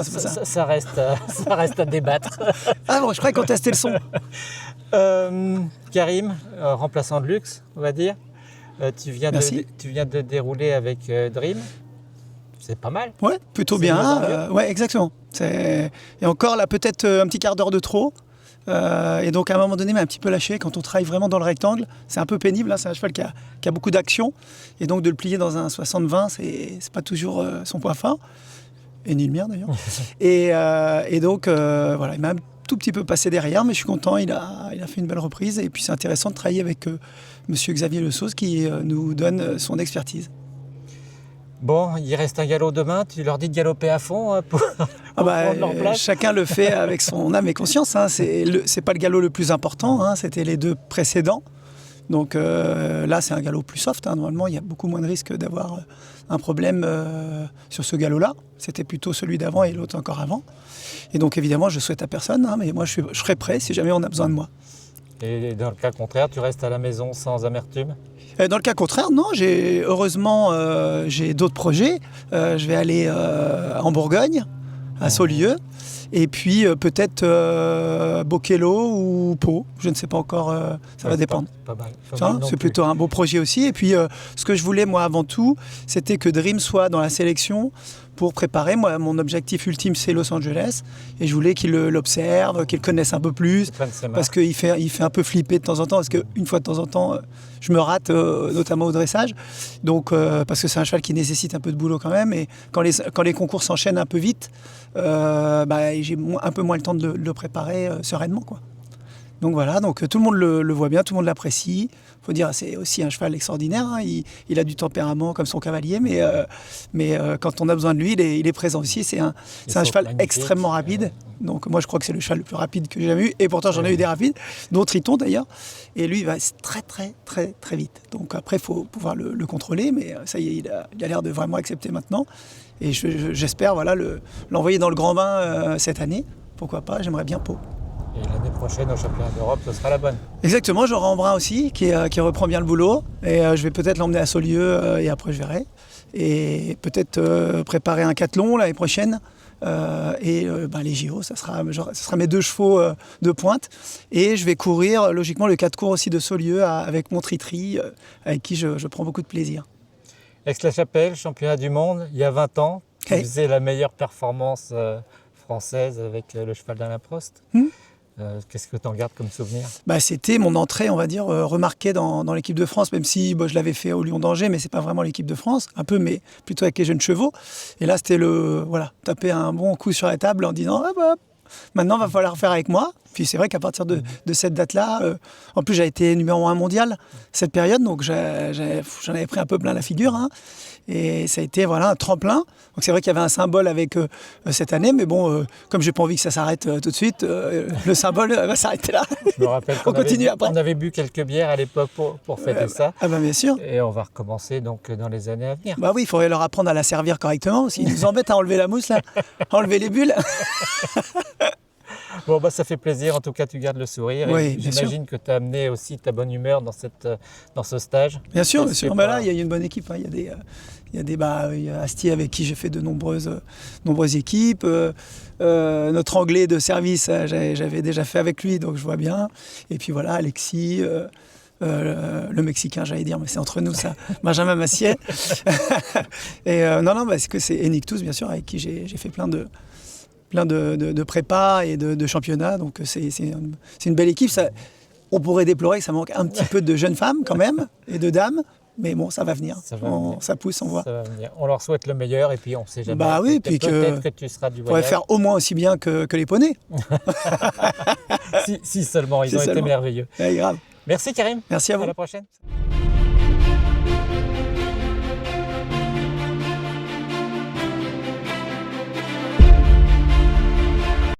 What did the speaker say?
c'est pas ça. Ça reste, ça reste à débattre. Ah bon, je croyais qu'on testait le son. Karim, remplaçant de luxe, on va dire. Tu viens Merci. de dérouler avec Dream. C'est pas mal. Ouais, plutôt C'est bien. mieux en mieux. Ouais, exactement. Et encore là, peut-être un petit quart d'heure de trop. Et donc à un moment donné, m'a un petit peu lâché quand on travaille vraiment dans le rectangle. C'est un peu pénible, là. C'est un cheval qui a beaucoup d'action. Et donc de le plier dans un 60-20, c'est pas toujours son point fort. Et ni le mien d'ailleurs. Et donc voilà, il m'a un tout petit peu passé derrière, mais je suis content. Il a fait une belle reprise. Et puis c'est intéressant de travailler avec monsieur Xavier Le Sauce qui nous donne son expertise. Bon, il reste un galop demain. Tu leur dis de galoper à fond pour prendre leur place. Chacun le fait avec son âme et conscience. Hein. C'est pas le galop le plus important. Hein. C'était les deux précédents. Donc là, c'est un galop plus soft. Hein. Normalement, il y a beaucoup moins de risques d'avoir un problème sur ce galop-là. C'était plutôt celui d'avant et l'autre encore avant. Et donc, évidemment, je souhaite à personne. Hein, mais moi, je serai prêt si jamais on a besoin de moi. Et dans le cas contraire, tu restes à la maison sans amertume? Dans le cas contraire, non. Heureusement, j'ai d'autres projets. Je vais aller en Bourgogne, à Saulieu. Et puis peut-être Bokello ou Pau. Je ne sais pas encore. Ça va dépendre. Pas mal. C'est plutôt un beau projet aussi. Et puis ce que je voulais, moi, avant tout, c'était que Dream soit dans la sélection pour préparer. Moi, mon objectif ultime, c'est Los Angeles. Et je voulais qu'il l'observe, qu'il le connaisse un peu plus. Parce qu'il fait un peu flipper de temps en temps. Parce qu'une fois de temps en temps, je me rate, notamment au dressage. Donc, parce que c'est un cheval qui nécessite un peu de boulot quand même. Et quand les concours s'enchaînent un peu vite, j'ai un peu moins le temps de le préparer sereinement, quoi. Donc voilà, donc tout le monde le voit bien, tout le monde l'apprécie. Il faut dire, c'est aussi un cheval extraordinaire. Hein. Il a du tempérament comme son cavalier, mais quand on a besoin de lui, il est présent aussi. C'est un cheval extrêmement rapide. Donc moi, je crois que c'est le cheval le plus rapide que j'ai jamais eu. Et pourtant, j'en ai eu des rapides, dont Triton d'ailleurs. Et lui, il va très, très, très, très vite. Donc après, il faut pouvoir le contrôler. Mais ça y est, il a l'air de vraiment accepter maintenant. Et j'espère l'envoyer dans le grand bain cette année. Pourquoi pas, j'aimerais bien Pau. Et l'année prochaine, au championnat d'Europe, ce sera la bonne. Exactement, j'aurai Embrun aussi, qui reprend bien le boulot. Et je vais peut-être l'emmener à Saulieu, et après je verrai. Et peut-être préparer un cathlon l'année prochaine. Les JO, ça sera mes deux chevaux de pointe. Et je vais courir, logiquement, le 4 cours aussi de Saulieu avec mon Tritri, avec qui je prends beaucoup de plaisir. Aix-la-Chapelle, championnat du monde, il y a 20 ans. Tu faisais la meilleure performance française avec le cheval d'Alain Prost. Qu'est-ce que tu en gardes comme souvenir? C'était mon entrée, on va dire, remarquée dans l'équipe de France, même si je l'avais fait au Lion d'Angers, mais c'est pas vraiment l'équipe de France, un peu, mais plutôt avec les jeunes chevaux. Et là, c'était taper un bon coup sur la table en disant maintenant, il va falloir faire avec moi. Puis c'est vrai qu'à partir de cette date-là, en plus j'avais été numéro 1 mondial cette période, donc j'en avais pris un peu plein la figure. Hein. Et ça a été un tremplin. Donc c'est vrai qu'il y avait un symbole avec cette année, mais bon, comme j'ai pas envie que ça s'arrête tout de suite, le symbole va s'arrêter là. Je me rappelle qu'on continue après. On avait bu quelques bières à l'époque pour fêter ça. Bien sûr. Et on va recommencer donc dans les années à venir. Oui, il faudrait leur apprendre à la servir correctement, parce qu'ils nous embêtent à enlever la mousse là, à enlever les bulles. Bon, ça fait plaisir, en tout cas tu gardes le sourire. Oui, et j'imagine que tu as amené aussi ta bonne humeur dans ce stage. Bien sûr, là il y a une bonne équipe. Hein. Il y a Astier avec qui j'ai fait de nombreuses équipes. Notre anglais de service, j'avais déjà fait avec lui, donc je vois bien. Et puis voilà, Alexis, le Mexicain, j'allais dire, mais c'est entre nous ça, Benjamin Massier. Et parce que c'est Enictus, bien sûr, avec qui j'ai fait plein de prépa et de championnats, donc c'est une belle équipe. On pourrait déplorer que ça manque un petit peu de jeunes femmes quand même, et de dames, mais bon, ça va venir. Ça pousse, on voit. Ça va venir. On leur souhaite le meilleur et puis on ne sait jamais. Peut-être que tu seras du voyage. On pourrait faire au moins aussi bien que les poneys. si seulement, ils ont été merveilleux. Ouais, grave. Merci Karim. Merci à vous. À la prochaine.